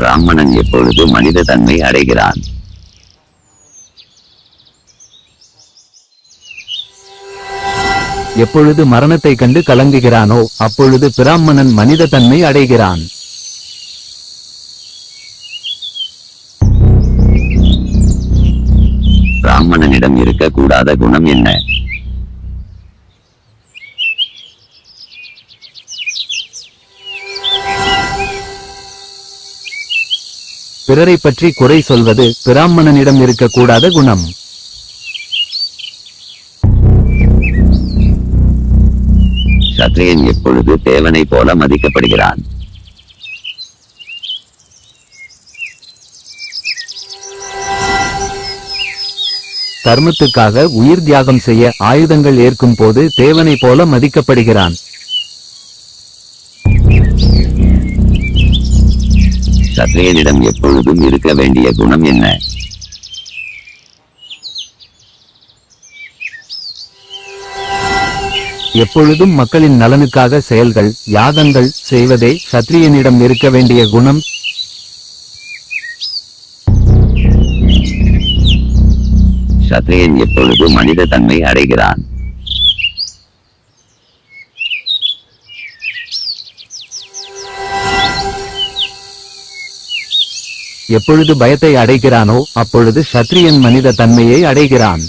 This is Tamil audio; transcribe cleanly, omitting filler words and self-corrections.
பிராமணன் எப்பொழுது மனித தன்மை அடைகிறான்? எப்பொழுது மரணத்தை கண்டு கலங்குகிறானோ அப்பொழுது பிராமணன் மனித தன்மை அடைகிறான். பிராமணனிடம் இருக்கக்கூடாத குணம் என்ன? பிறரை பற்றி குறை சொல்வது பிராமணனிடம் இருக்கக்கூடாத குணம். சத்திரியன் எப்பொழுது தேவனை போல மதிக்கப்படுகிறான்? தர்மத்துக்காக உயிர் தியாகம் செய்ய ஆயுதங்கள் ஏற்கும் போது தேவனை போல மதிக்கப்படுகிறான். சத்திரியனிடம் எப்பொழுதும் இருக்க வேண்டிய குணம் என்ன? எப்பொழுதும் மக்களின் நலனுக்காக செயல்கள் யாகங்கள் செய்வதே சத்திரியனிடம் இருக்க வேண்டிய குணம். சத்திரியன் எப்பொழுது மனித தன்மை அடைகிறான்? எப்பொழுது பயத்தை அடைகிறானோ அப்பொழுது சத்திரியன் மனித தன்மையை அடைகிறான்.